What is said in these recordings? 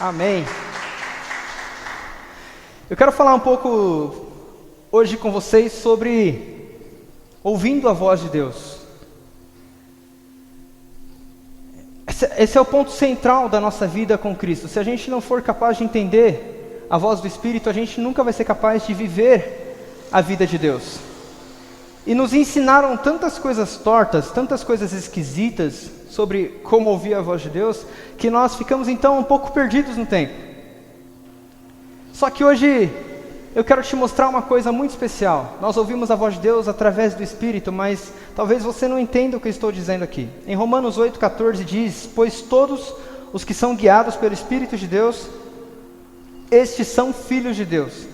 Amém. Eu quero falar um pouco hoje com vocês sobre ouvindo a voz de Deus. Esse é o ponto central da nossa vida com Cristo. Se a gente não for capaz de entender a voz do Espírito, a gente nunca vai ser capaz de viver a vida de Deus. E nos ensinaram tantas coisas tortas, tantas coisas esquisitas sobre como ouvir a voz de Deus, que nós ficamos então um pouco perdidos no tempo. Só que hoje eu quero te mostrar uma coisa muito especial. Nós ouvimos a voz de Deus através do Espírito, mas talvez você não entenda o que eu estou dizendo aqui. Em Romanos 8,14 diz: pois todos os que são guiados pelo Espírito de Deus, estes são filhos de Deus.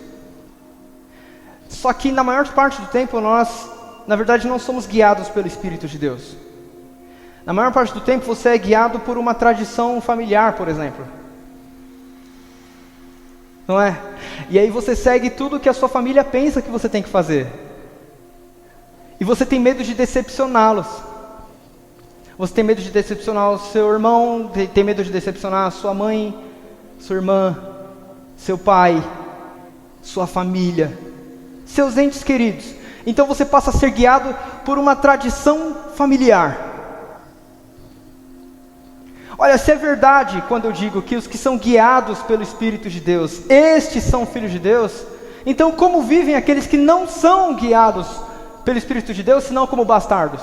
Só que na maior parte do tempo nós, na verdade, não somos guiados pelo Espírito de Deus. Na maior parte do tempo você é guiado por uma tradição familiar, por exemplo. Não é? E aí você segue tudo que a sua família pensa que você tem que fazer. E você tem medo de decepcioná-los. Você tem medo de decepcionar o seu irmão, tem medo de decepcionar a sua mãe, sua irmã, seu pai, sua família, seus entes queridos. Então você passa a ser guiado por uma tradição familiar. Olha, se é verdade quando eu digo que os que são guiados pelo Espírito de Deus, estes são filhos de Deus, então como vivem aqueles que não são guiados pelo Espírito de Deus, senão como bastardos?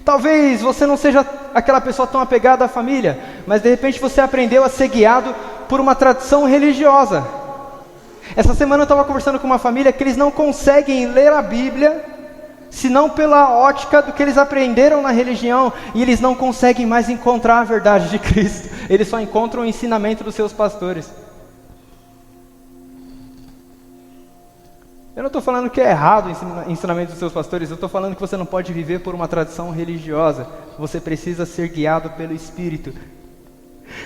Talvez você não seja aquela pessoa tão apegada à família, mas de repente você aprendeu a ser guiado por uma tradição religiosa. Essa semana eu estava conversando com uma família que eles não conseguem ler a Bíblia, senão pela ótica do que eles aprenderam na religião, e eles não conseguem mais encontrar a verdade de Cristo, eles só encontram o ensinamento dos seus pastores. Eu não estou falando que é errado o ensinamento dos seus pastores, eu estou falando que você não pode viver por uma tradição religiosa, você precisa ser guiado pelo Espírito.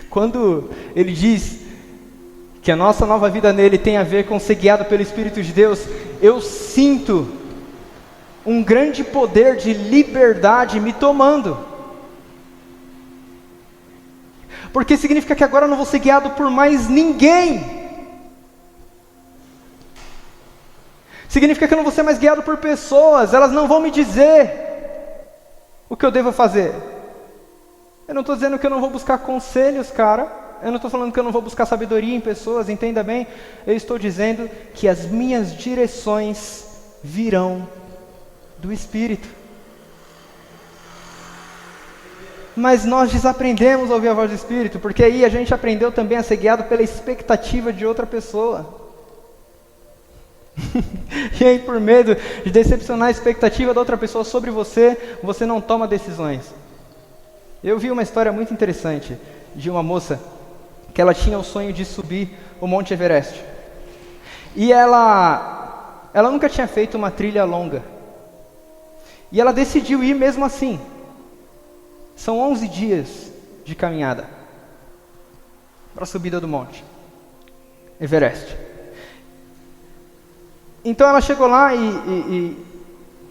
Quando ele diz que a nossa nova vida nele tem a ver com ser guiado pelo Espírito de Deus, eu sinto um grande poder de liberdade me tomando. Porque significa que agora eu não vou ser guiado por mais ninguém. Significa que eu não vou ser mais guiado por pessoas, elas não vão me dizer o que eu devo fazer. Eu não estou dizendo que eu não vou buscar conselhos, cara. Eu não estou falando que eu não vou buscar sabedoria em pessoas, entenda bem. Eu estou dizendo que as minhas direções virão do Espírito. Mas nós desaprendemos a ouvir a voz do Espírito, porque aí a gente aprendeu também a ser guiado pela expectativa de outra pessoa. E aí, por medo de decepcionar a expectativa da outra pessoa sobre você, você não toma decisões. Eu vi uma história muito interessante de uma moça que ela tinha o sonho de subir o Monte Everest. E ela nunca tinha feito uma trilha longa. E ela decidiu ir mesmo assim. São 11 dias de caminhada para a subida do Monte Everest. Então ela chegou lá e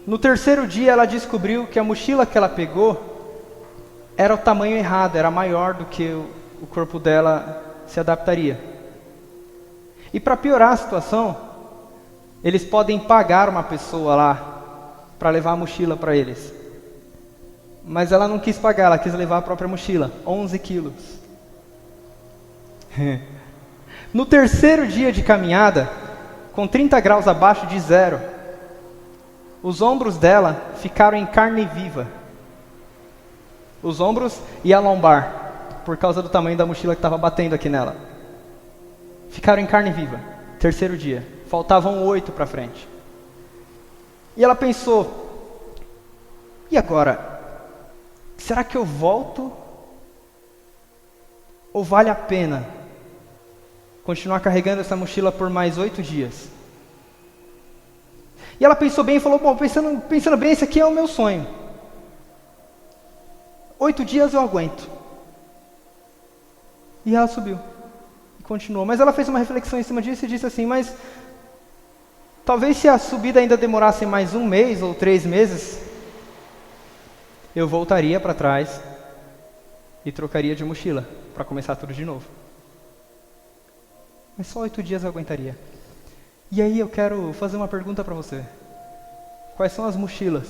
no terceiro dia ela descobriu que a mochila que ela pegou era o tamanho errado, era maior do que o corpo dela se adaptaria. E para piorar a situação, eles podem pagar uma pessoa lá para levar a mochila para eles. Mas ela não quis pagar, ela quis levar a própria mochila, 11 quilos. No terceiro dia de caminhada, com 30 graus abaixo de zero, os ombros dela ficaram em carne viva. Os ombros e a lombar, por causa do tamanho da mochila que estava batendo aqui nela. Ficaram em carne viva, terceiro dia. Faltavam 8 para frente. E ela pensou, e agora? Será que eu volto? Ou vale a pena continuar carregando essa mochila por mais 8 dias? E ela pensou bem e falou, bom, pensando bem, esse aqui é o meu sonho. 8 dias eu aguento. E ela subiu. E continuou. Mas ela fez uma reflexão em cima disso e disse assim, mas talvez se a subida ainda demorasse mais 1 mês ou 3 meses, eu voltaria para trás e trocaria de mochila para começar tudo de novo. Mas só 8 dias eu aguentaria. E aí eu quero fazer uma pergunta para você. Quais são as mochilas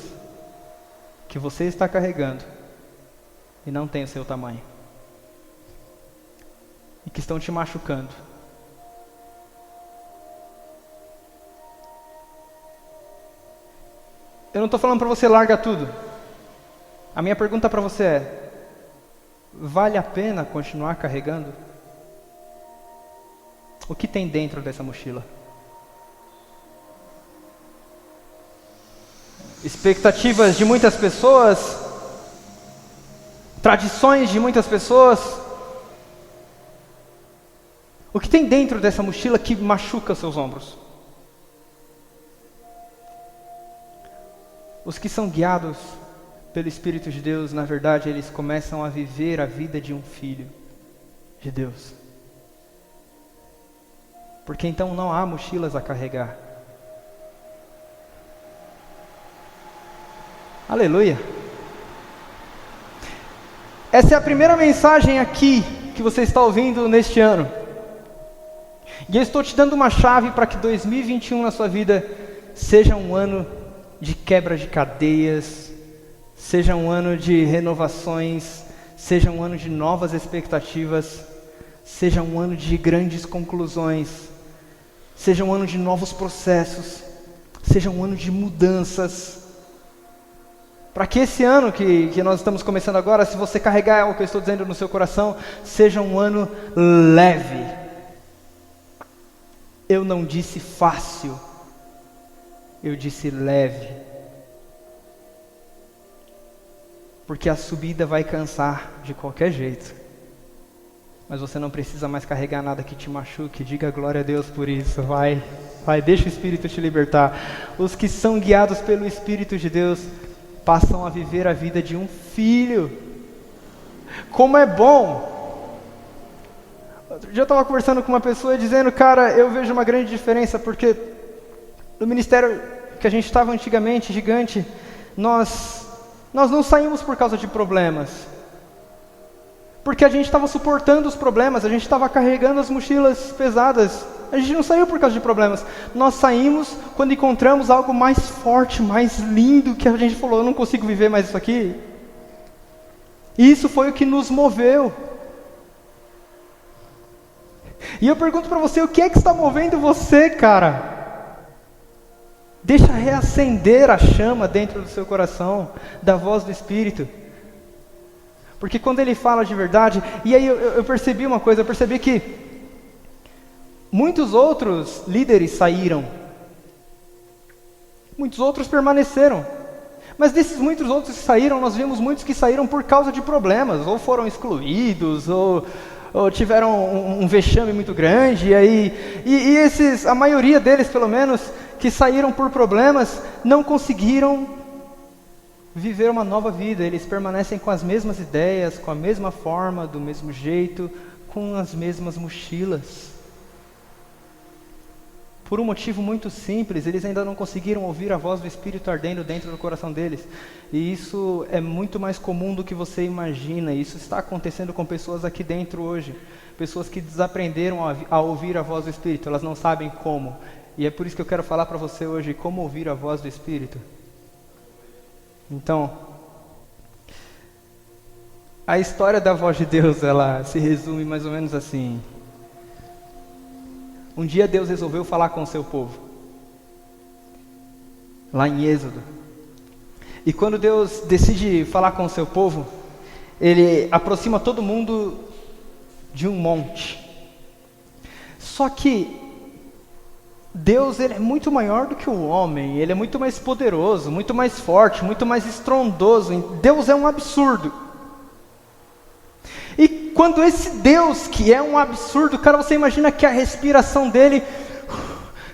que você está carregando e não tem o seu tamanho? E que estão te machucando? Eu não estou falando para você largar tudo. A minha pergunta para você é: vale a pena continuar carregando? O que tem dentro dessa mochila? Expectativas de muitas pessoas? Tradições de muitas pessoas? O que tem dentro dessa mochila que machuca seus ombros? Os que são guiados pelo Espírito de Deus, na verdade, eles começam a viver a vida de um filho de Deus. Porque então não há mochilas a carregar. Aleluia! Essa é a primeira mensagem aqui que você está ouvindo neste ano. E eu estou te dando uma chave para que 2021 na sua vida seja um ano de quebra de cadeias, seja um ano de renovações, seja um ano de novas expectativas, seja um ano de grandes conclusões, seja um ano de novos processos, seja um ano de mudanças. Para que esse ano que nós estamos começando agora, se você carregar o que eu estou dizendo no seu coração, seja um ano leve. Eu não disse fácil, eu disse leve. Porque a subida vai cansar de qualquer jeito. Mas você não precisa mais carregar nada que te machuque. Diga glória a Deus por isso. Vai, deixa o Espírito te libertar. Os que são guiados pelo Espírito de Deus passam a viver a vida de um filho. Como é bom! Outro dia eu estava conversando com uma pessoa dizendo: cara, eu vejo uma grande diferença, porque no ministério que a gente estava antigamente, gigante, nós não saímos por causa de problemas. Porque a gente estava suportando os problemas, a gente estava carregando as mochilas pesadas. A gente não saiu por causa de problemas. Nós saímos quando encontramos algo mais forte, mais lindo, que a gente falou: eu não consigo viver mais isso aqui. E isso foi o que nos moveu. E eu pergunto para você: o que é que está movendo você, cara? Deixa reacender a chama dentro do seu coração, da voz do Espírito. Porque quando ele fala de verdade, e aí eu percebi uma coisa, eu percebi que muitos outros líderes saíram, muitos outros permaneceram, mas desses muitos outros que saíram, nós vimos muitos que saíram por causa de problemas, ou foram excluídos, ou tiveram um vexame muito grande, e esses, a maioria deles pelo menos, que saíram por problemas, não conseguiram viver uma nova vida. Eles permanecem com as mesmas ideias, com a mesma forma, do mesmo jeito, com as mesmas mochilas. Por um motivo muito simples: eles ainda não conseguiram ouvir a voz do Espírito ardendo dentro do coração deles. E isso é muito mais comum do que você imagina. Isso está acontecendo com pessoas aqui dentro hoje. Pessoas que desaprenderam a ouvir a voz do Espírito, elas não sabem como. E é por isso que eu quero falar para você hoje como ouvir a voz do Espírito. Então, a história da voz de Deus, ela se resume mais ou menos assim. Um dia Deus resolveu falar com o seu povo, lá em Êxodo. E quando Deus decide falar com o seu povo, Ele aproxima todo mundo de um monte. Só que Deus, ele é muito maior do que o homem. Ele é muito mais poderoso, muito mais forte, muito mais estrondoso. Deus é um absurdo. E quando esse Deus, que é um absurdo, cara, você imagina que a respiração dele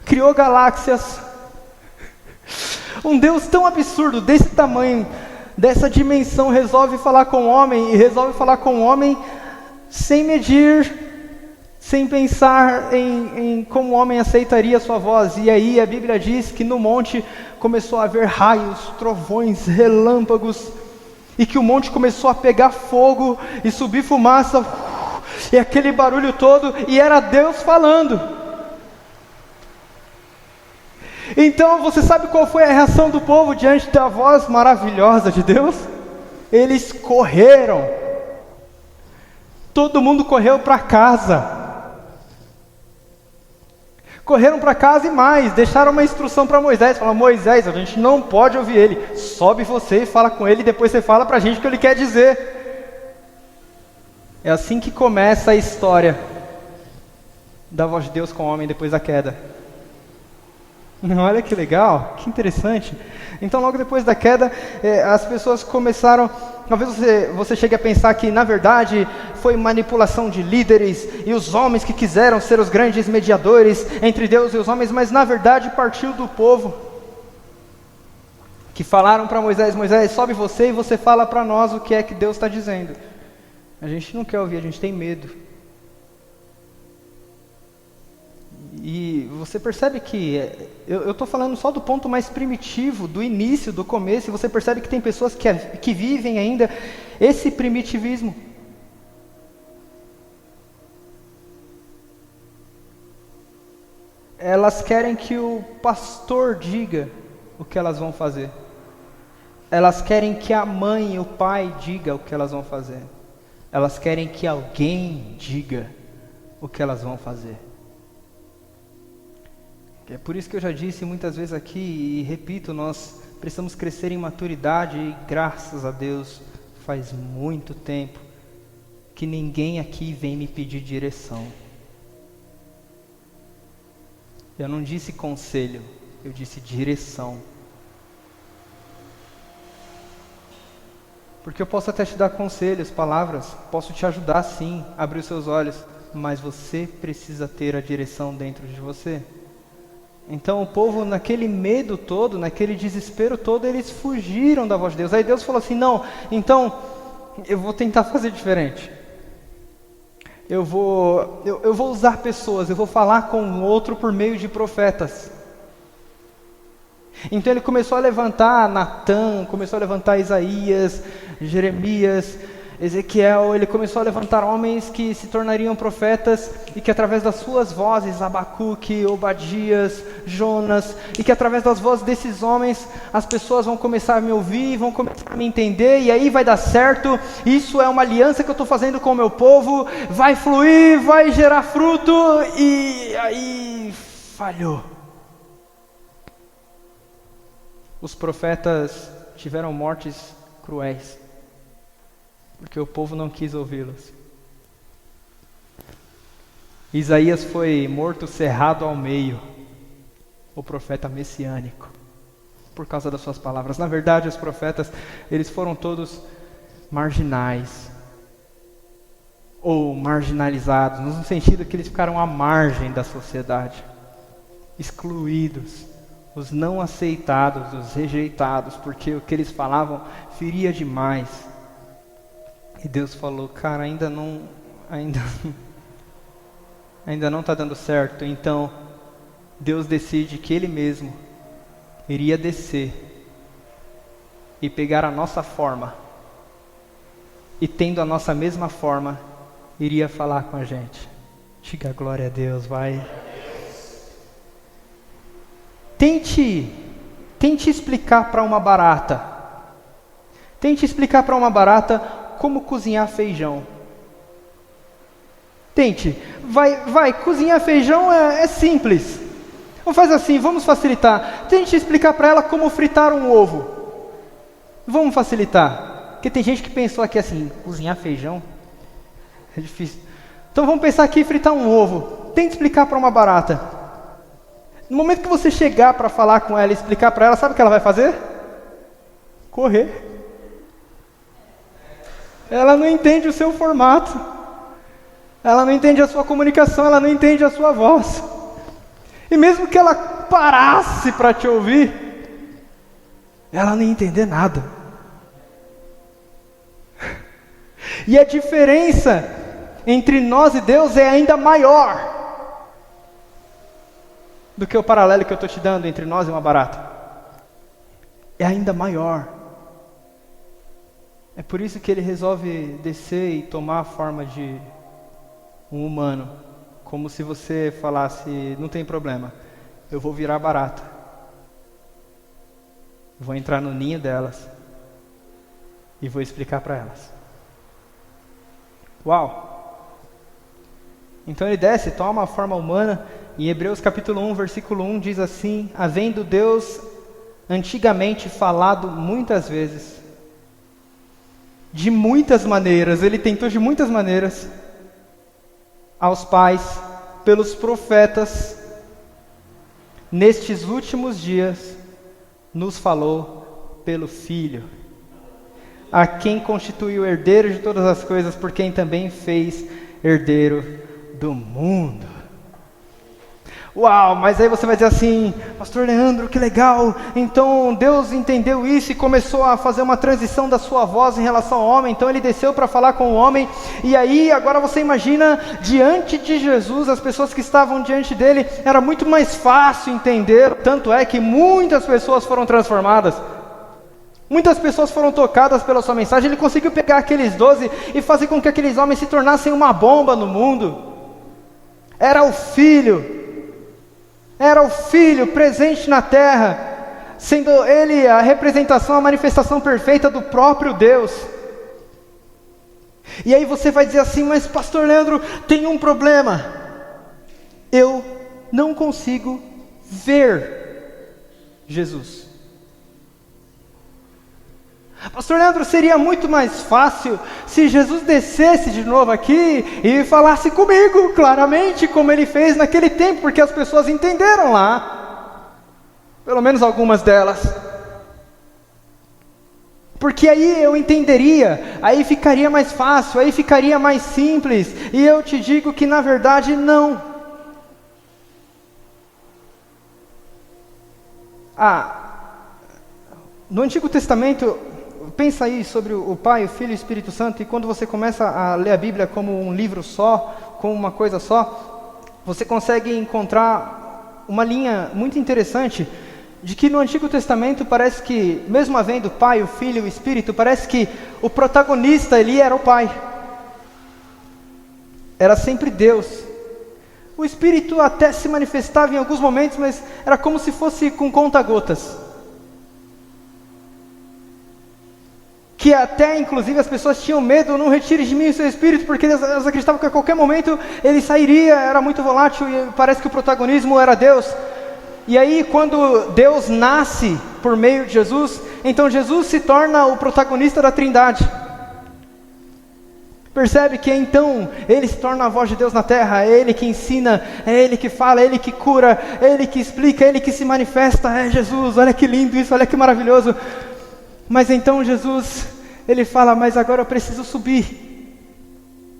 criou galáxias. Um Deus tão absurdo, desse tamanho, dessa dimensão, resolve falar com o homem, e resolve falar com o homem sem medir, sem pensar em como o homem aceitaria a sua voz. E aí a Bíblia diz que no monte começou a haver raios, trovões, relâmpagos, e que o monte começou a pegar fogo e subir fumaça, e aquele barulho todo, e era Deus falando. Então você sabe qual foi a reação do povo diante da voz maravilhosa de Deus? Eles correram, todo mundo correu para casa. Correram para casa e mais, deixaram uma instrução para Moisés, falaram: Moisés, a gente não pode ouvir ele, sobe você e fala com ele, depois você fala para a gente o que ele quer dizer. É assim que começa a história da voz de Deus com o homem depois da queda. Olha que legal, que interessante. Então logo depois da queda, as pessoas começaram, talvez você chegue a pensar que na verdade foi manipulação de líderes e os homens que quiseram ser os grandes mediadores entre Deus e os homens, mas na verdade partiu do povo, que falaram para Moisés: Moisés, sobe você e você fala para nós o que é que Deus está dizendo. A gente não quer ouvir, a gente tem medo. E você percebe que, eu estou falando só do ponto mais primitivo, do início, do começo, e você percebe que tem pessoas que vivem ainda esse primitivismo. Elas querem que o pastor diga o que elas vão fazer. Elas querem que a mãe e o pai diga o que elas vão fazer. Elas querem que alguém diga o que elas vão fazer. É por isso que eu já disse muitas vezes aqui e repito, nós precisamos crescer em maturidade e graças a Deus faz muito tempo que ninguém aqui vem me pedir direção. Eu não disse conselho, eu disse direção. Porque eu posso até te dar conselhos, palavras, posso te ajudar sim, abrir os seus olhos, mas você precisa ter a direção dentro de você. Então o povo, naquele medo todo, naquele desespero todo, eles fugiram da voz de Deus. Aí Deus falou assim: não, então eu vou tentar fazer diferente. Eu vou usar pessoas, eu vou falar com o outro por meio de profetas. Então ele começou a levantar Natã, começou a levantar Isaías, Jeremias, Ezequiel. Ele começou a levantar homens que se tornariam profetas e que através das suas vozes, Abacuque, Obadias, Jonas, e que através das vozes desses homens as pessoas vão começar a me ouvir, vão começar a me entender, e aí vai dar certo. Isso é uma aliança que eu estou fazendo com o meu povo, vai fluir, vai gerar fruto. E aí falhou. Os profetas tiveram mortes cruéis, porque o povo não quis ouvi-los. Isaías foi morto cerrado ao meio, o profeta messiânico, por causa das suas palavras. Na verdade, os profetas, eles foram todos marginais, ou marginalizados, no sentido que eles ficaram à margem da sociedade, excluídos, os não aceitados, os rejeitados, porque o que eles falavam feria demais. E Deus falou: cara, ainda não está dando certo. Então Deus decide que Ele mesmo iria descer e pegar a nossa forma, e tendo a nossa mesma forma, iria falar com a gente. Diga glória a Deus, vai. Tente explicar para uma barata. Tente explicar para uma barata como cozinhar feijão. Tente. Vai, cozinhar feijão é simples. Vamos fazer assim, vamos facilitar. Tente explicar para ela como fritar um ovo. Vamos facilitar. Porque tem gente que pensou aqui assim: cozinhar feijão é difícil. Então vamos pensar aqui em fritar um ovo. Tente explicar para uma barata. No momento que você chegar para falar com ela e explicar para ela, sabe o que ela vai fazer? Correr. Ela não entende o seu formato. Ela não entende a sua comunicação, ela não entende a sua voz. E mesmo que ela parasse para te ouvir, ela não ia entender nada. E a diferença entre nós e Deus é ainda maior do que o paralelo que eu estou te dando entre nós e uma barata. É ainda maior. É por isso que ele resolve descer e tomar a forma de um humano, como se você falasse, não tem problema, eu vou virar barata, vou entrar no ninho delas e vou explicar para elas. Uau! Então ele desce, toma a forma humana. Em Hebreus capítulo 1, versículo 1 diz assim: havendo Deus antigamente falado muitas vezes, de muitas maneiras, ele tentou de muitas maneiras, aos pais, pelos profetas, nestes últimos dias, nos falou pelo Filho, a quem constituiu herdeiro de todas as coisas, por quem também fez herdeiro do mundo. Uau, mas aí você vai dizer assim: pastor Leandro, que legal, então Deus entendeu isso e começou a fazer uma transição da sua voz em relação ao homem, então ele desceu para falar com o homem, e aí agora você imagina, diante de Jesus, as pessoas que estavam diante dele, era muito mais fácil entender, tanto é que muitas pessoas foram transformadas, muitas pessoas foram tocadas pela sua mensagem. Ele conseguiu pegar aqueles 12 e fazer com que aqueles homens se tornassem uma bomba no mundo. Era o Filho presente na terra, sendo ele a representação, a manifestação perfeita do próprio Deus. E aí você vai dizer assim: mas pastor Leandro, tem um problema, eu não consigo ver Jesus. Pastor Leandro, seria muito mais fácil se Jesus descesse de novo aqui e falasse comigo claramente, como ele fez naquele tempo, porque as pessoas entenderam lá, pelo menos algumas delas. Porque aí eu entenderia, aí ficaria mais fácil, aí ficaria mais simples, e eu te digo que na verdade não. No Antigo Testamento, pensa aí sobre o Pai, o Filho e o Espírito Santo, e quando você começa a ler a Bíblia como um livro só, como uma coisa só, você consegue encontrar uma linha muito interessante, de que no Antigo Testamento parece que, mesmo havendo o Pai, o Filho e o Espírito, parece que o protagonista ali era o Pai. Era sempre Deus. O Espírito até se manifestava em alguns momentos, mas era como se fosse com conta-gotas. Que até, inclusive, as pessoas tinham medo: não retire de mim o seu Espírito, porque elas acreditavam que a qualquer momento ele sairia, era muito volátil, e parece que o protagonismo era Deus. E aí, quando Deus nasce por meio de Jesus, então Jesus se torna o protagonista da Trindade. Percebe que então ele se torna a voz de Deus na terra, é ele que ensina, é ele que fala, é ele que cura, é ele que explica, é ele que se manifesta. É Jesus, olha que lindo isso, olha que maravilhoso. Mas então Jesus, ele fala: mas agora eu preciso subir,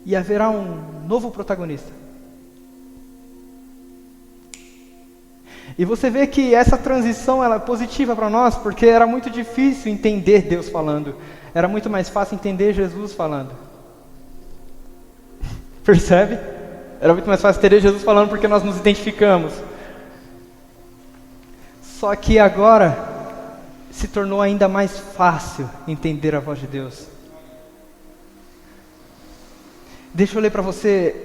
e haverá um novo protagonista. E você vê que essa transição ela é positiva para nós, porque era muito difícil entender Deus falando, era muito mais fácil entender Jesus falando. Percebe? Era muito mais fácil entender Jesus falando porque nós nos identificamos. Só que agora se tornou ainda mais fácil entender a voz de Deus. Deixa eu ler para você,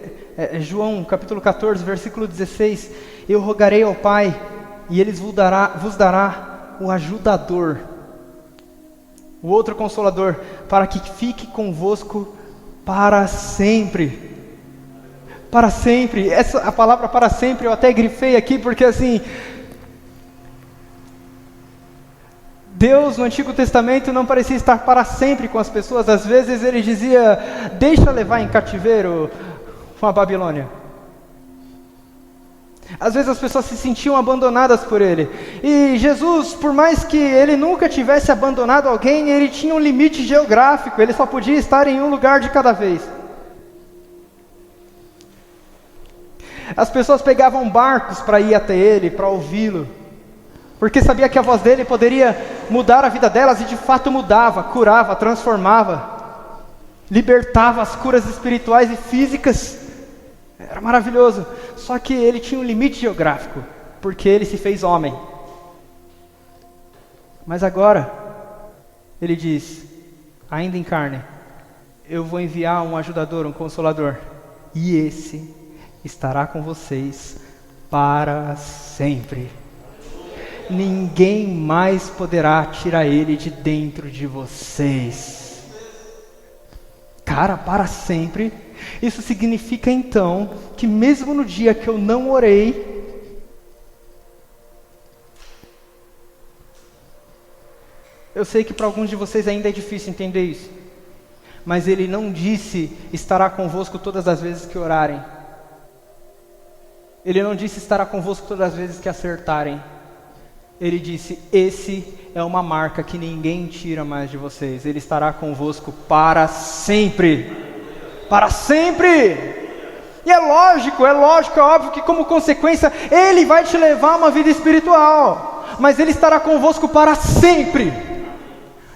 João capítulo 14, versículo 16. Eu rogarei ao Pai, e Ele vos dará o ajudador, o outro consolador, para que fique convosco para sempre. Para sempre. A palavra para sempre eu até grifei aqui, porque assim, Deus no Antigo Testamento não parecia estar para sempre com as pessoas. Às vezes ele dizia: deixa levar em cativeiro com a Babilônia. Às vezes as pessoas se sentiam abandonadas por ele. E Jesus, por mais que ele nunca tivesse abandonado alguém, ele tinha um limite geográfico. Ele só podia estar em um lugar de cada vez. As pessoas pegavam barcos para ir até ele, para ouvi-lo, porque sabia que a voz dele poderia mudar a vida delas, e de fato mudava, curava, transformava, libertava as curas espirituais e físicas. Era maravilhoso. Só que ele tinha um limite geográfico, porque ele se fez homem. Mas agora ele diz: ainda em carne, eu vou enviar um ajudador, um consolador, e esse estará com vocês para sempre. Ninguém mais poderá tirar ele de dentro de vocês. Cara, para sempre. Isso significa então que mesmo no dia que eu não orei, eu sei que para alguns de vocês ainda é difícil entender isso, mas ele não disse estará convosco todas as vezes que orarem. Ele não disse estará convosco todas as vezes que acertarem. Ele disse, esse é uma marca que ninguém tira mais de vocês. Ele estará convosco para sempre. Para sempre! E é lógico, é óbvio que como consequência, Ele vai te levar a uma vida espiritual. Mas Ele estará convosco para sempre.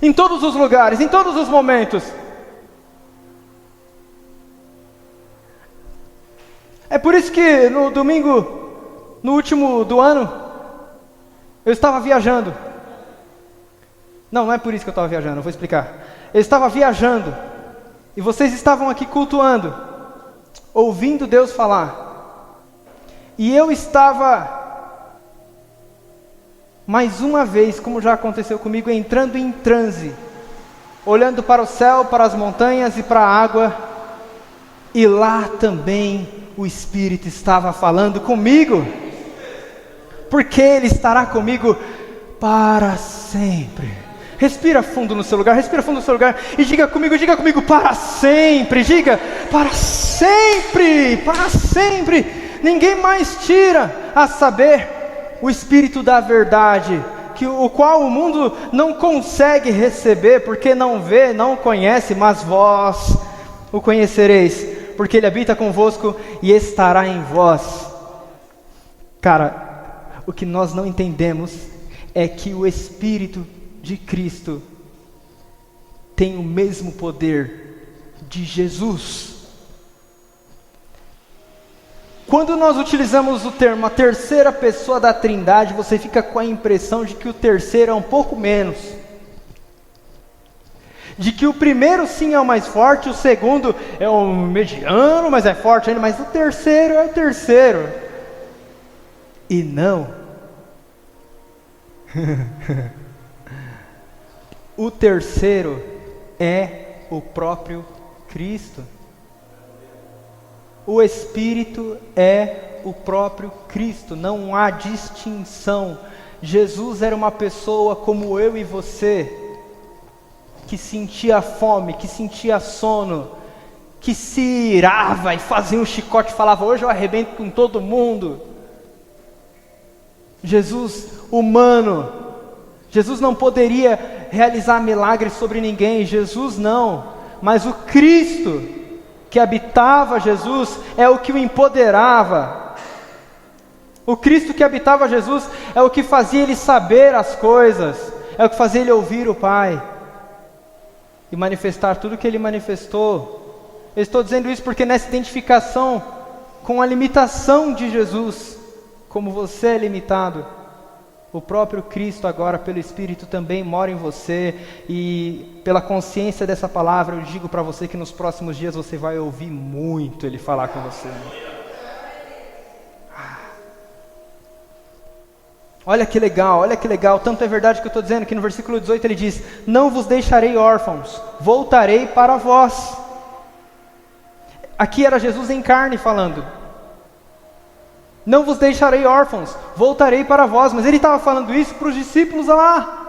Em todos os lugares, em todos os momentos. É por isso que no domingo, no último do ano, eu estava viajando. Não é por isso que eu estava viajando, eu vou explicar. Eu estava viajando, e vocês estavam aqui cultuando, ouvindo Deus falar. E eu estava, mais uma vez, como já aconteceu comigo, entrando em transe, olhando para o céu, para as montanhas e para a água, e lá também o Espírito estava falando comigo, porque Ele estará comigo para sempre. Respira fundo no seu lugar, e diga comigo, para sempre, diga, para sempre, ninguém mais tira, a saber, o Espírito da verdade, o qual o mundo não consegue receber, porque não vê, não conhece, mas vós o conhecereis, porque Ele habita convosco e estará em vós. Cara, o que nós não entendemos é que o Espírito de Cristo tem o mesmo poder de Jesus. Quando nós utilizamos o termo a terceira pessoa da Trindade, você fica com a impressão de que o terceiro é um pouco menos. De que o primeiro sim é o mais forte, o segundo é o mediano, mas é forte ainda, mas o terceiro é o terceiro. E não. O terceiro é o próprio Cristo. O Espírito é o próprio Cristo, não há distinção. Jesus era uma pessoa como eu e você, que sentia fome, que sentia sono, que se irava e fazia um chicote e falava, hoje eu arrebento com todo mundo. Jesus humano, Jesus não poderia realizar milagres sobre ninguém, Jesus não, mas o Cristo que habitava Jesus é o que o empoderava. O Cristo que habitava Jesus é o que fazia ele saber as coisas, é o que fazia ele ouvir o Pai e manifestar tudo o que ele manifestou. Eu estou dizendo isso porque nessa identificação com a limitação de Jesus, como você é limitado, o próprio Cristo agora pelo Espírito também mora em você, e pela consciência dessa palavra eu digo para você que nos próximos dias você vai ouvir muito Ele falar com você. Olha que legal, tanto é verdade que eu estou dizendo que no versículo 18 ele diz, não vos deixarei órfãos, voltarei para vós. Aqui era Jesus em carne falando, não vos deixarei órfãos, voltarei para vós, mas ele estava falando isso para os discípulos lá.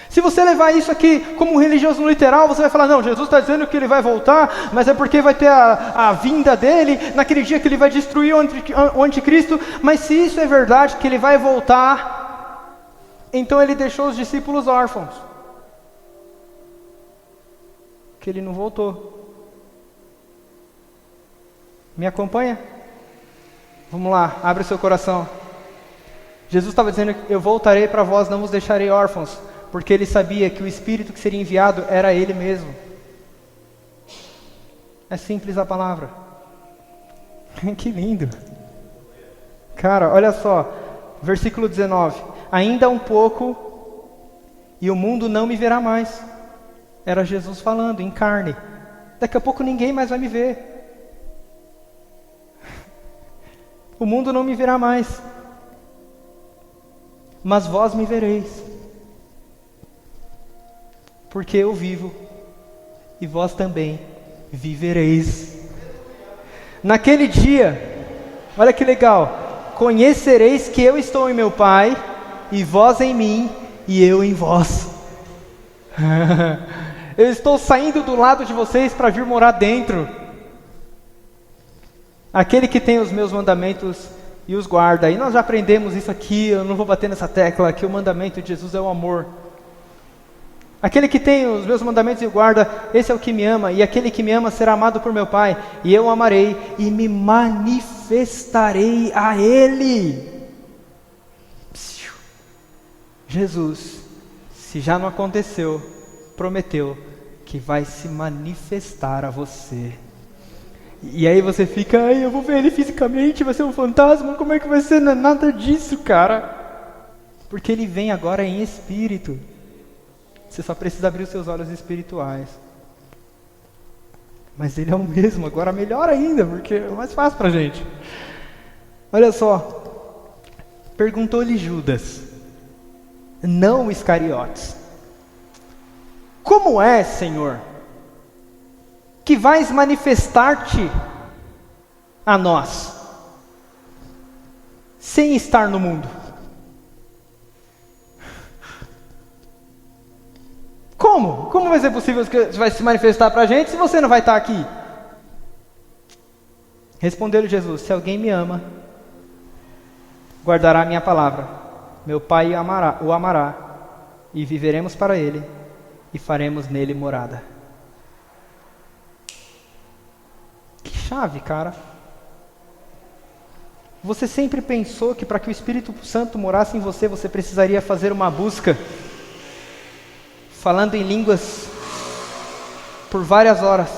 Se você levar isso aqui como um religioso no literal, você vai falar, não, Jesus está dizendo que ele vai voltar, mas é porque vai ter a vinda dele, naquele dia que ele vai destruir o anticristo, mas se isso é verdade, que ele vai voltar, então ele deixou os discípulos órfãos, que ele não voltou. Me acompanha? Vamos lá, abre o seu coração. Jesus estava dizendo, eu voltarei para vós, não vos deixarei órfãos, porque ele sabia que o Espírito que seria enviado era ele mesmo. É simples a palavra. Que lindo. Cara, olha só, versículo 19. Ainda um pouco, e o mundo não me verá mais. Era Jesus falando em carne. Daqui a pouco ninguém mais vai me ver. O mundo não me verá mais, mas vós me vereis, porque eu vivo e vós também vivereis. Naquele dia, olha que legal, conhecereis que eu estou em meu Pai, e vós em mim, e eu em vós. Eu estou saindo do lado de vocês para vir morar dentro. Aquele que tem os meus mandamentos e os guarda. E nós já aprendemos isso aqui, eu não vou bater nessa tecla, que o mandamento de Jesus é o amor. Aquele que tem os meus mandamentos e guarda, esse é o que me ama. E aquele que me ama será amado por meu Pai. E eu o amarei e me manifestarei a Ele. Jesus, se já não aconteceu, prometeu que vai se manifestar a você. E aí você fica, ai, eu vou ver ele fisicamente, vai ser um fantasma, como é que vai ser? Não é nada disso, cara. Porque ele vem agora em espírito. Você só precisa abrir os seus olhos espirituais. Mas ele é o mesmo, agora melhor ainda, porque é mais fácil pra gente. Olha só, perguntou-lhe Judas, não Iscariotes: como é, Senhor, que vais manifestar-te a nós, sem estar no mundo? Como? Como vai ser possível que você vai se manifestar para a gente se você não vai estar aqui? Respondeu-lhe Jesus: se alguém me ama, guardará a minha palavra, meu Pai o amará, e viveremos para ele, e faremos nele morada. Que chave, cara. Você sempre pensou que para que o Espírito Santo morasse em você, você precisaria fazer uma busca, falando em línguas por várias horas.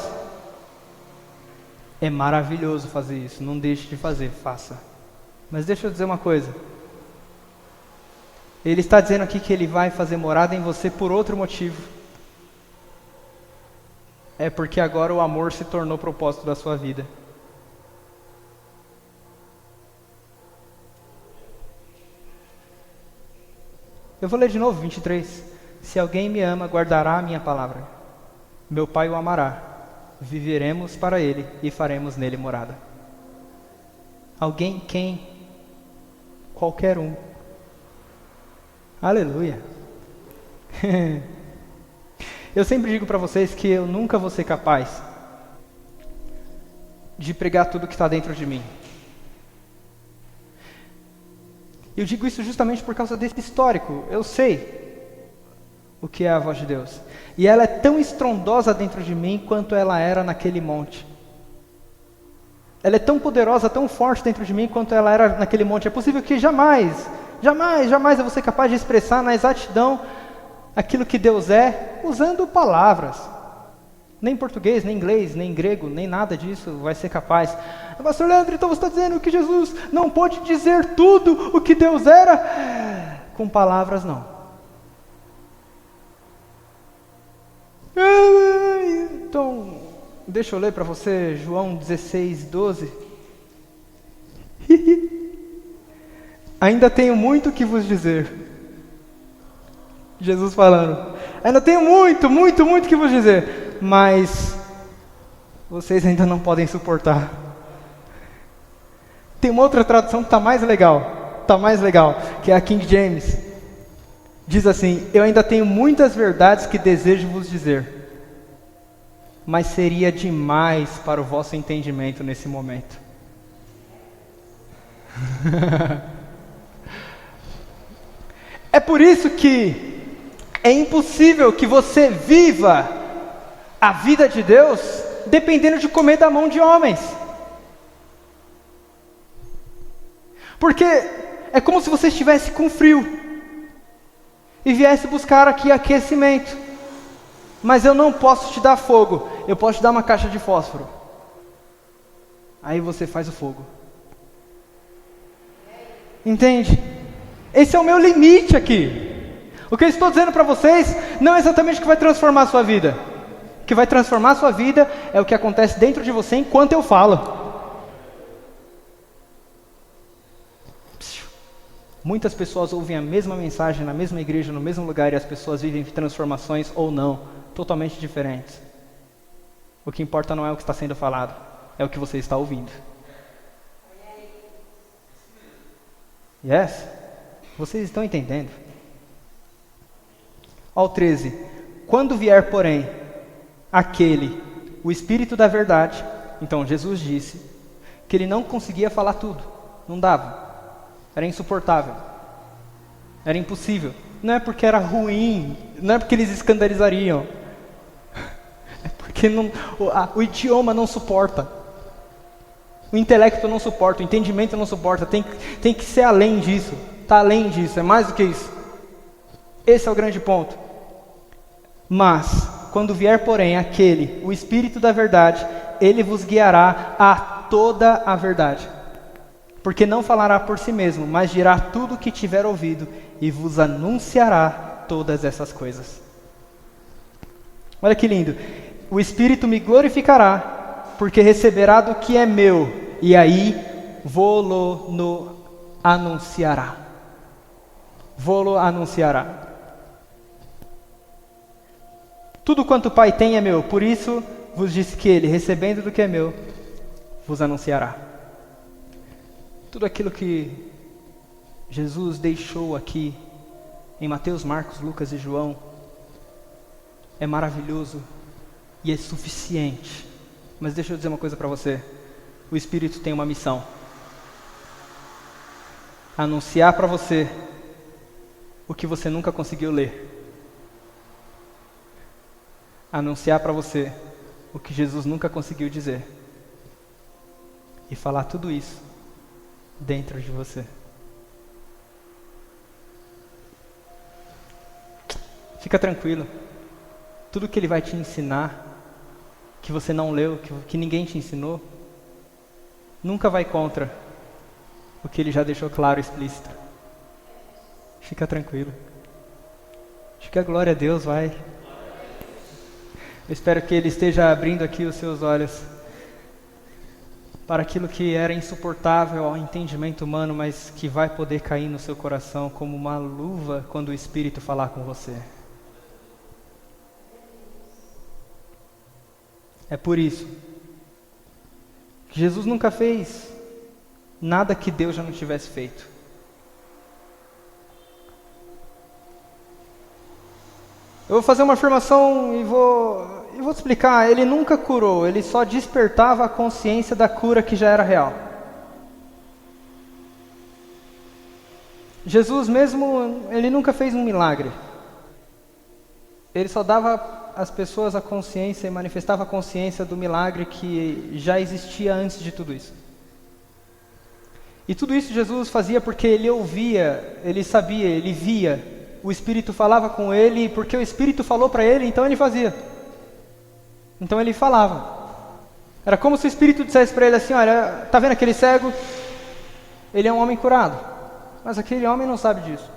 É maravilhoso fazer isso, não deixe de fazer, faça. Mas deixa eu dizer uma coisa. Ele está dizendo aqui que ele vai fazer morada em você por outro motivo. É porque agora o amor se tornou propósito da sua vida. Eu vou ler de novo, 23. Se alguém me ama, guardará a minha palavra. Meu Pai o amará. Viveremos para ele e faremos nele morada. Alguém quem? Qualquer um. Aleluia. Eu sempre digo para vocês que eu nunca vou ser capaz de pregar tudo que está dentro de mim. Eu digo isso justamente por causa desse histórico. Eu sei o que é a voz de Deus. E ela é tão estrondosa dentro de mim quanto ela era naquele monte. Ela é tão poderosa, tão forte dentro de mim quanto ela era naquele monte. É possível que jamais eu vou ser capaz de expressar na exatidão aquilo que Deus é, usando palavras. Nem português, nem inglês, nem grego, nem nada disso vai ser capaz. Pastor Leandro, então você está dizendo que Jesus não pode dizer tudo o que Deus era? Com palavras não. Então, deixa eu ler para você João 16, 12. Ainda tenho muito que vos dizer. Jesus falando. Ainda tenho muito que vos dizer. Mas vocês ainda não podem suportar. Tem uma outra tradução que está mais legal. Que é a King James. Diz assim: eu ainda tenho muitas verdades que desejo vos dizer. Mas seria demais para o vosso entendimento nesse momento. É por isso que é impossível que você viva a vida de Deus dependendo de comer da mão de homens. Porque é como se você estivesse com frio e viesse buscar aqui aquecimento. Mas eu não posso te dar fogo, eu posso te dar uma caixa de fósforo. Aí você faz o fogo. Entende? Esse é o meu limite aqui. O que eu estou dizendo para vocês não é exatamente o que vai transformar a sua vida. O que vai transformar a sua vida é o que acontece dentro de você enquanto eu falo. Muitas pessoas ouvem a mesma mensagem na mesma igreja, no mesmo lugar, e as pessoas vivem transformações ou não, totalmente diferentes. O que importa não é o que está sendo falado, é o que você está ouvindo. Yes? Vocês estão entendendo? Ao 13. Quando vier, porém, aquele, o Espírito da verdade, então Jesus disse que ele não conseguia falar tudo, não dava. Era insuportável. Era impossível. Não é porque era ruim, não é porque eles escandalizariam. É porque o idioma não suporta. O intelecto não suporta, o entendimento não suporta. Tem que ser além disso. Está além disso, é mais do que isso. Esse é o grande ponto. Mas, quando vier, porém, aquele, o Espírito da verdade, ele vos guiará a toda a verdade. Porque não falará por si mesmo, mas dirá tudo o que tiver ouvido e vos anunciará todas essas coisas. Olha que lindo. O Espírito me glorificará, porque receberá do que é meu, e aí vô-lo anunciará. Vô-lo anunciará. Tudo quanto o Pai tem é meu, por isso vos disse que ele, recebendo do que é meu, vos anunciará. Tudo aquilo que Jesus deixou aqui em Mateus, Marcos, Lucas e João é maravilhoso e é suficiente. Mas deixa eu dizer uma coisa para você. O Espírito tem uma missão. Anunciar para você o que você nunca conseguiu ler. Anunciar para você o que Jesus nunca conseguiu dizer. E falar tudo isso dentro de você. Fica tranquilo. Tudo que ele vai te ensinar, que você não leu, que ninguém te ensinou, nunca vai contra o que ele já deixou claro e explícito. Fica tranquilo. Acho que a glória a Deus vai. Eu espero que ele esteja abrindo aqui os seus olhos para aquilo que era insuportável ao entendimento humano, mas que vai poder cair no seu coração como uma luva quando o Espírito falar com você. É por isso que Jesus nunca fez nada que Deus já não tivesse feito. Eu vou fazer uma afirmação e vou te explicar. Ele nunca curou, ele só despertava a consciência da cura que já era real. Jesus mesmo, ele nunca fez um milagre. Ele só dava às pessoas a consciência e manifestava a consciência do milagre que já existia antes de tudo isso. E tudo isso Jesus fazia porque ele ouvia, ele sabia, ele via. O Espírito falava com ele, porque o Espírito falou para ele, então ele fazia. Então ele falava. Era como se o Espírito dissesse para ele assim: olha, tá vendo aquele cego? Ele é um homem curado, mas aquele homem não sabe disso.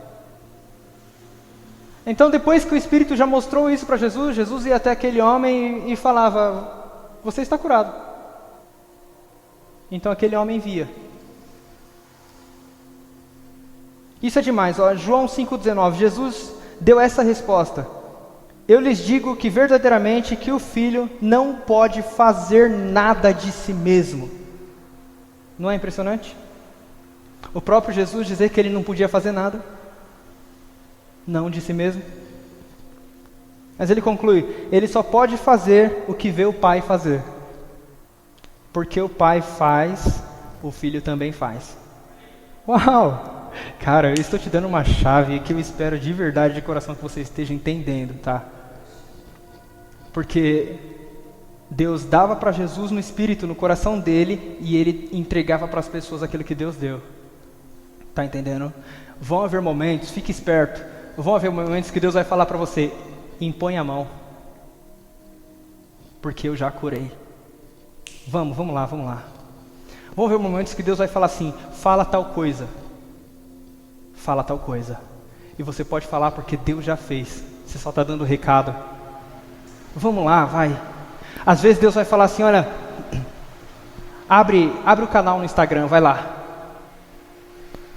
Então depois que o Espírito já mostrou isso para Jesus, Jesus ia até aquele homem e falava: você está curado. Então aquele homem via. Isso é demais, ó. João 5,19, Jesus deu essa resposta: eu lhes digo que verdadeiramente que o Filho não pode fazer nada de si mesmo. Não é impressionante? O próprio Jesus dizer que ele não podia fazer nada, não de si mesmo. Mas ele conclui: ele só pode fazer o que vê o Pai fazer. Porque o Pai faz, o Filho também faz. Uau! Cara, eu estou te dando uma chave que eu espero de verdade, de coração, que você esteja entendendo, tá? Porque Deus dava para Jesus no Espírito, no coração dele, e ele entregava para as pessoas aquilo que Deus deu. Tá entendendo? Vão haver momentos, fique esperto, vão haver momentos que Deus vai falar para você: impõe a mão, porque eu já curei. Vamos lá. Vão haver momentos que Deus vai falar assim: fala tal coisa. Fala tal coisa. E você pode falar porque Deus já fez. Você só está dando o recado. Vamos lá, vai. Às vezes Deus vai falar assim, olha, abre o canal no Instagram, vai lá.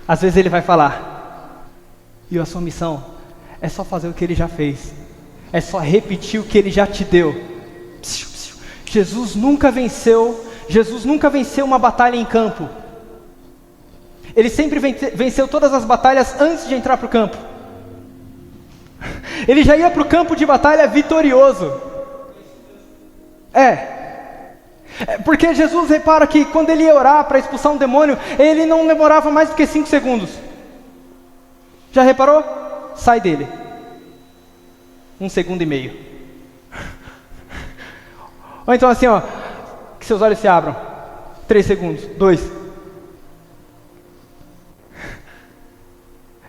Às vezes Ele vai falar, e a sua missão é só fazer o que Ele já fez. É só repetir o que Ele já te deu. Jesus nunca venceu uma batalha em campo. Ele sempre venceu todas as batalhas antes de entrar para o campo. Ele já ia para o campo de batalha vitorioso. Porque Jesus, repara que quando ele ia orar para expulsar um demônio, ele não demorava mais do que 5 segundos. Já reparou? Sai dele. 1,5 segundos. Ou então assim, ó, que seus olhos se abram. 3 segundos, 2.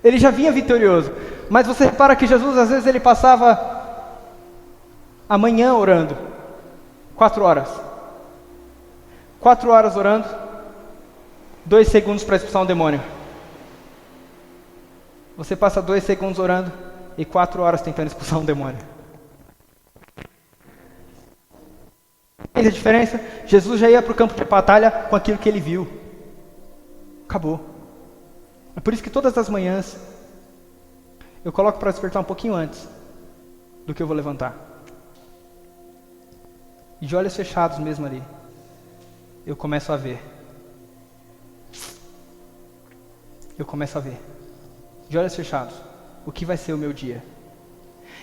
Ele já vinha vitorioso. Mas você repara que Jesus, às vezes, ele passava a manhã orando. 4 horas. 4 horas orando. 2 segundos para expulsar um demônio. Você passa 2 segundos orando e 4 horas tentando expulsar um demônio. Entende a diferença? Jesus já ia para o campo de batalha com aquilo que ele viu. Acabou. É por isso que todas as manhãs eu coloco para despertar um pouquinho antes do que eu vou levantar. E de olhos fechados mesmo ali, eu começo a ver. Eu começo a ver. De olhos fechados, o que vai ser o meu dia.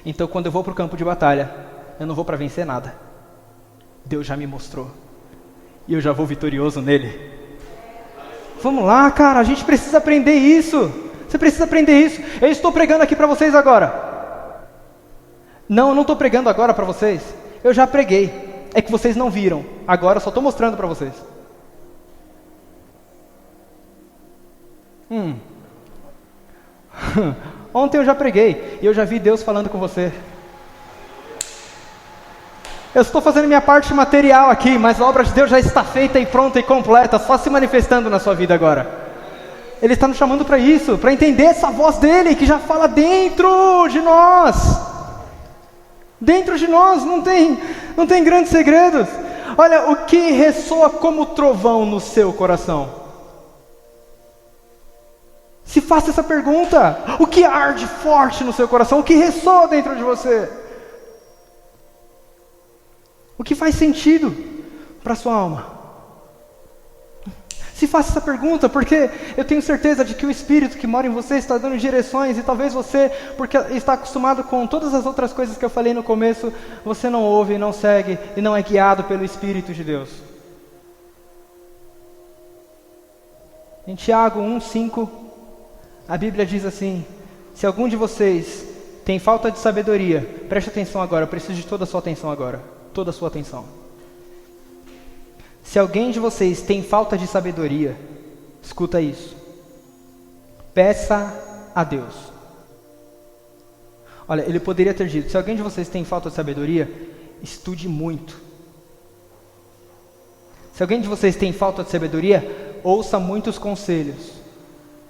Então quando eu vou para o campo de batalha, eu não vou para vencer nada. Deus já me mostrou. E eu já vou vitorioso nele. Vamos lá, cara, a gente precisa aprender isso. Você precisa aprender isso. Eu estou pregando aqui para vocês agora. Não, eu não estou pregando agora para vocês. Eu já preguei. É que vocês não viram. Agora eu só estou mostrando para vocês. Ontem eu já preguei. E eu já vi Deus falando com você. Eu estou fazendo minha parte material aqui, mas a obra de Deus já está feita e pronta e completa, só se manifestando na sua vida agora. Ele está nos chamando para isso, para entender essa voz dele, que já fala dentro de nós. Dentro de nós, não tem grandes segredos. Olha, o que ressoa como trovão no seu coração? Se faça essa pergunta. O que arde forte no seu coração? O que ressoa dentro de você? O que faz sentido para a sua alma? Se faça essa pergunta, porque eu tenho certeza de que o Espírito que mora em você está dando direções, e talvez você, porque está acostumado com todas as outras coisas que eu falei no começo, você não ouve, não segue e não é guiado pelo Espírito de Deus. Em Tiago 1,5, a Bíblia diz assim: se algum de vocês tem falta de sabedoria, preste atenção agora, eu preciso de toda a sua atenção agora, toda a sua atenção. Se alguém de vocês tem falta de sabedoria, escuta isso, peça a Deus. Olha, ele poderia ter dito: se alguém de vocês tem falta de sabedoria, estude muito. Se alguém de vocês tem falta de sabedoria, ouça muitos conselhos.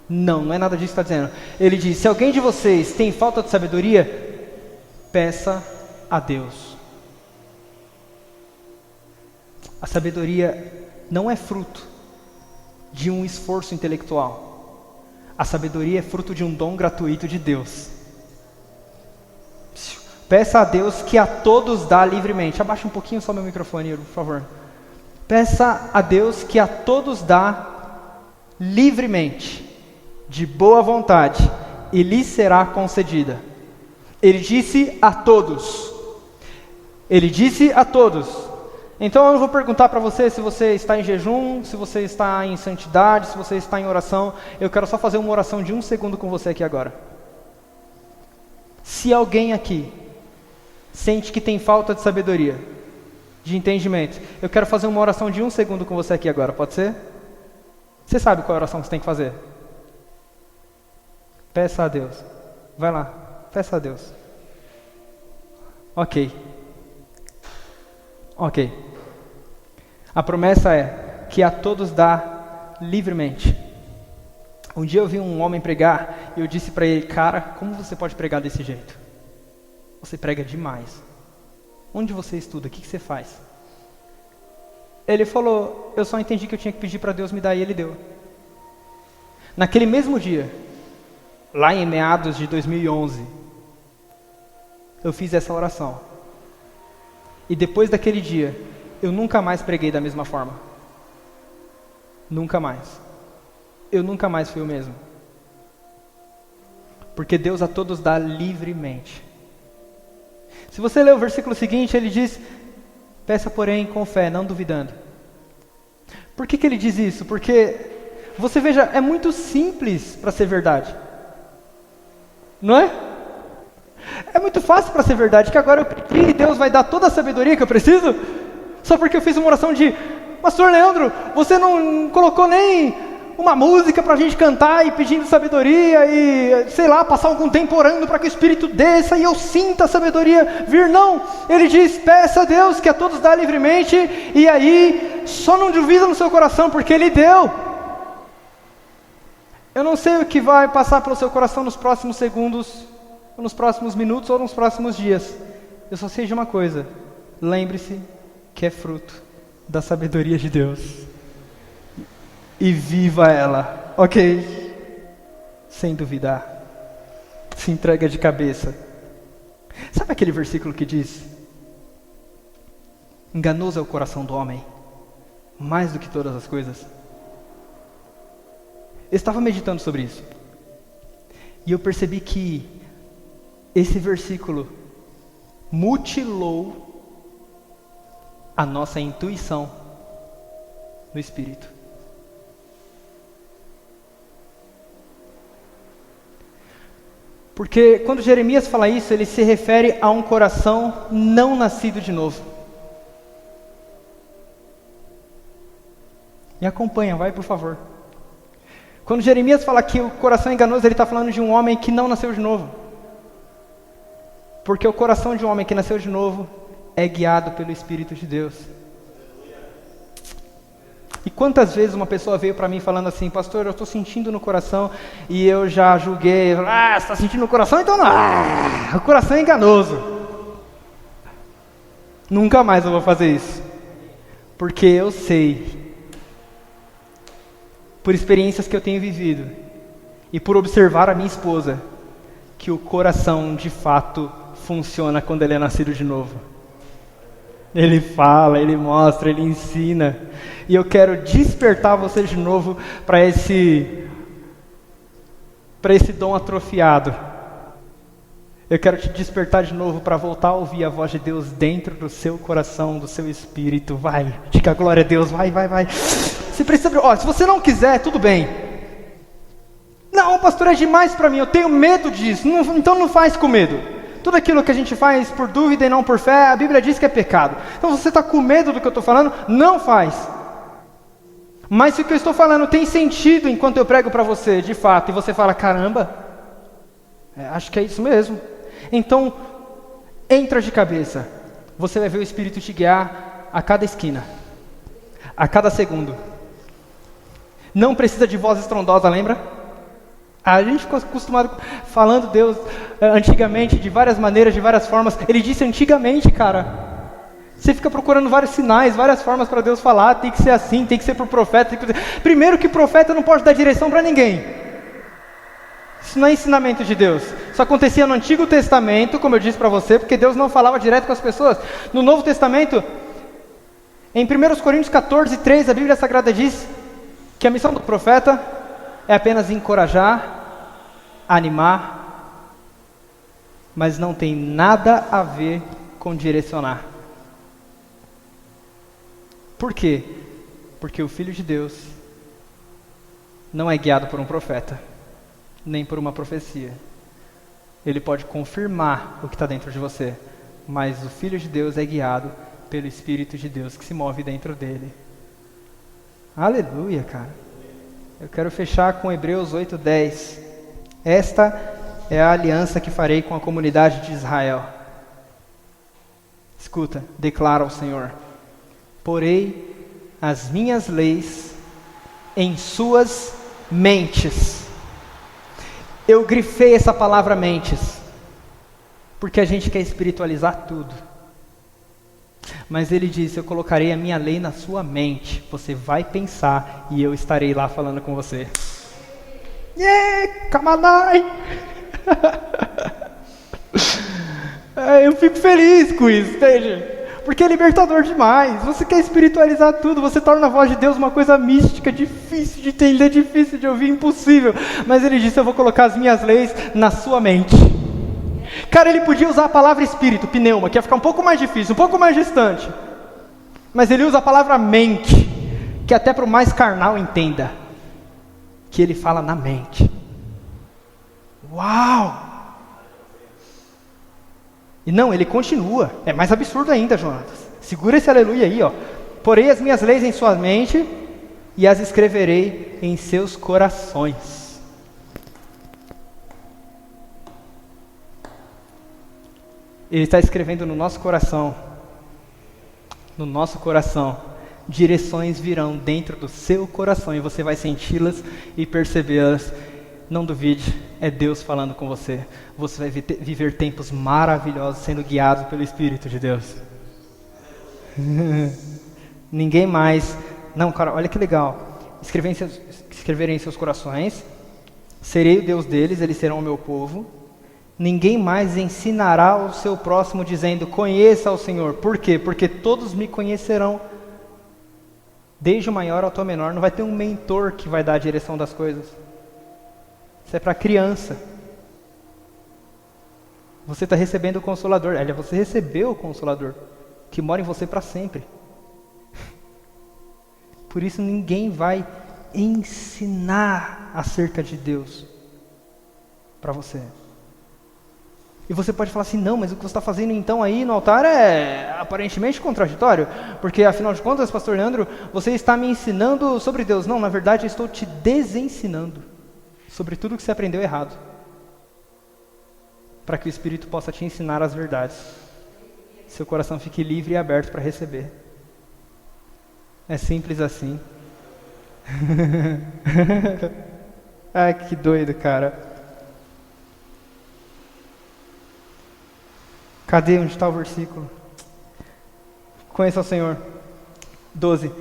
Não é nada disso que está dizendo. Ele diz: se alguém de vocês tem falta de sabedoria, peça a Deus. A sabedoria não é fruto de um esforço intelectual. A sabedoria é fruto de um dom gratuito de Deus. Peça a Deus que a todos dá livremente. Abaixa um pouquinho só meu microfone, por favor. Peça a Deus que a todos dá livremente, de boa vontade, e lhe será concedida. Ele disse a todos. Ele disse a todos. Então eu não vou perguntar para você se você está em jejum, se você está em santidade, se você está em oração. Eu quero só fazer uma oração de 1 segundo com você aqui agora. Se alguém aqui sente que tem falta de sabedoria, de entendimento, eu quero fazer uma oração de 1 segundo com você aqui agora, pode ser? Você sabe qual é a oração que você tem que fazer? Peça a Deus. Vai lá, peça a Deus. Ok. A promessa é que a todos dá livremente. Um dia eu vi um homem pregar e eu disse para ele: cara, como você pode pregar desse jeito? Você prega demais. Onde você estuda? O que você faz? Ele falou: eu só entendi que eu tinha que pedir para Deus me dar e Ele deu. Naquele mesmo dia, lá em meados de 2011, eu fiz essa oração. E depois daquele dia, eu nunca mais preguei da mesma forma. Nunca mais. Eu nunca mais fui o mesmo. Porque Deus a todos dá livremente. Se você ler o versículo seguinte, ele diz: peça porém com fé, não duvidando. Por que ele diz isso? Porque, você veja, é muito simples para ser verdade. Não é? É muito fácil para ser verdade, que agora eu pedi e Deus vai dar toda a sabedoria que eu preciso, só porque eu fiz uma oração de: Pastor Leandro, você não colocou nem uma música para a gente cantar e pedindo sabedoria e, sei lá, passar algum tempo orando para que o Espírito desça e eu sinta a sabedoria vir. Não, ele diz: peça a Deus que a todos dá livremente, e aí só não duvida no seu coração, porque Ele deu. Eu não sei o que vai passar pelo seu coração nos próximos segundos, ou nos próximos minutos, ou nos próximos dias. Eu só sei de uma coisa: lembre-se que é fruto da sabedoria de Deus. E viva ela, ok? Sem duvidar. Se entrega de cabeça. Sabe aquele versículo que diz: enganoso é o coração do homem, mais do que todas as coisas? Eu estava meditando sobre isso. E eu percebi que esse versículo mutilou a nossa intuição no Espírito. Porque quando Jeremias fala isso, ele se refere a um coração não nascido de novo. Me acompanha, vai, por favor. Quando Jeremias fala que o coração é enganoso, ele está falando de um homem que não nasceu de novo. Porque o coração de um homem que nasceu de novo é guiado pelo Espírito de Deus. E quantas vezes uma pessoa veio para mim falando assim: pastor, eu estou sentindo no coração, e eu já julguei: você está sentindo no coração? Então não, o coração é enganoso. Nunca mais eu vou fazer isso. Porque eu sei, por experiências que eu tenho vivido, e por observar a minha esposa, que o coração de fato funciona quando ele é nascido de novo. Ele fala, ele mostra, ele ensina. E eu quero despertar você de novo para esse dom atrofiado. Eu quero te despertar de novo para voltar a ouvir a voz de Deus dentro do seu coração, do seu espírito. Vai, diga glória a Deus, vai. Você precisa, se você não quiser, tudo bem. Não, pastor, é demais para mim, eu tenho medo disso. Então não faz com medo. Tudo aquilo que a gente faz por dúvida e não por fé, a Bíblia diz que é pecado. Então se você está com medo do que eu estou falando, não faz. Mas se o que eu estou falando tem sentido enquanto eu prego para você, de fato, e você fala: caramba, acho que é isso mesmo. Então, entra de cabeça. Você vai ver o Espírito te guiar a cada esquina, a cada segundo. Não precisa de voz estrondosa, lembra? A gente ficou acostumado falando Deus antigamente, de várias maneiras, de várias formas. Ele disse antigamente, cara. Você fica procurando vários sinais, várias formas para Deus falar. Tem que ser assim, tem que ser por profeta. Primeiro que profeta não pode dar direção para ninguém. Isso não é ensinamento de Deus. Isso acontecia no Antigo Testamento, como eu disse para você, porque Deus não falava direto com as pessoas. No Novo Testamento, em 1 Coríntios 14, 3, a Bíblia Sagrada diz que a missão do profeta é apenas encorajar, animar, mas não tem nada a ver com direcionar. Por quê? Porque o Filho de Deus não é guiado por um profeta, nem por uma profecia. Ele pode confirmar o que está dentro de você, mas o Filho de Deus é guiado pelo Espírito de Deus que se move dentro dele. Aleluia, cara. Eu quero fechar com Hebreus 8:10. Esta é a aliança que farei com a comunidade de Israel. Escuta, declara ao Senhor: porei as minhas leis em suas mentes. Eu grifei essa palavra mentes, porque a gente quer espiritualizar tudo. Mas ele disse, eu colocarei a minha lei na sua mente, você vai pensar e eu estarei lá falando com você. Yeah, Kamanai! Eu fico feliz com isso, entende? Porque é libertador demais. Você quer espiritualizar tudo, você torna a voz de Deus uma coisa mística, difícil de entender, difícil de ouvir, impossível. Mas ele disse, eu vou colocar as minhas leis na sua mente. Cara, ele podia usar a palavra espírito, pneuma, que ia ficar um pouco mais difícil, um pouco mais distante. Mas ele usa a palavra mente, que até para o mais carnal entenda. Que ele fala na mente. Uau! E não, ele continua. É mais absurdo ainda, Jonatas. Segura esse aleluia aí, ó. Porei as minhas leis em sua mente e as escreverei em seus corações. Ele está escrevendo no nosso coração. No nosso coração. Direções virão dentro do seu coração e você vai senti-las e percebê-las. Não duvide, é Deus falando com você. Você vai viver tempos maravilhosos sendo guiado pelo Espírito de Deus. Ninguém mais... Não, cara, olha que legal. Escreverem em seus corações. Serei o Deus deles, eles serão o meu povo. Ninguém mais ensinará ao seu próximo dizendo, conheça ao Senhor. Por quê? Porque todos me conhecerão. Desde o maior ao menor, não vai ter um mentor que vai dar a direção das coisas. Isso é para criança. Você está recebendo o Consolador. Aliás, você recebeu o Consolador, que mora em você para sempre. Por isso ninguém vai ensinar acerca de Deus para você. E você pode falar assim, não, mas o que você está fazendo então aí no altar é aparentemente contraditório, porque afinal de contas, pastor Leandro, você está me ensinando sobre Deus. Não, na verdade eu estou te desensinando sobre tudo que você aprendeu errado, para que o Espírito possa te ensinar as verdades. Seu coração fique livre e aberto para receber. É simples assim. Ai, que doido, cara. Cadê? Onde está o versículo? Conheça o Senhor. 12.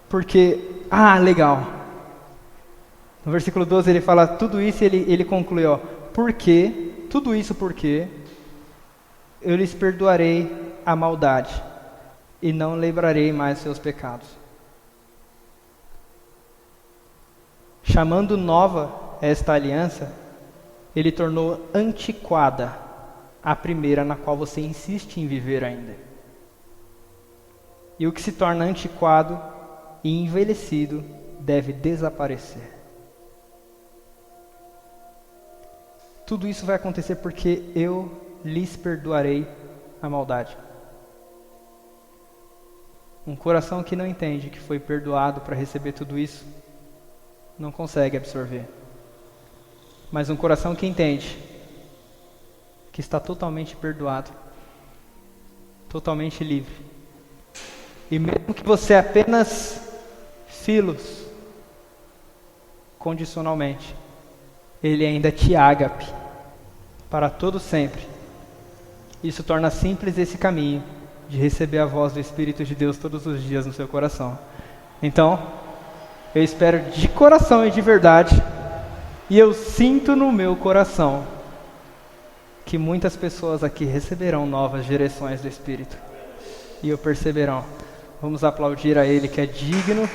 Porque... Ah, legal. No versículo 12 ele fala tudo isso e ele conclui, ó. Porque, tudo isso porque eu lhes perdoarei a maldade e não lembrarei mais seus pecados. Chamando nova esta aliança, ele tornou antiquada a primeira na qual você insiste em viver ainda. E o que se torna antiquado e envelhecido deve desaparecer. Tudo isso vai acontecer porque eu lhes perdoarei a maldade. Um coração que não entende que foi perdoado para receber tudo isso, não consegue absorver. Mas um coração que entende que está totalmente perdoado, totalmente livre. E mesmo que você apenas filos, condicionalmente, ele ainda te ágape para todo sempre. Isso torna simples esse caminho de receber a voz do Espírito de Deus todos os dias no seu coração. Então, eu espero de coração e de verdade, e eu sinto no meu coração que muitas pessoas aqui receberão novas direções do Espírito. E o perceberão. Vamos aplaudir a Ele que é digno.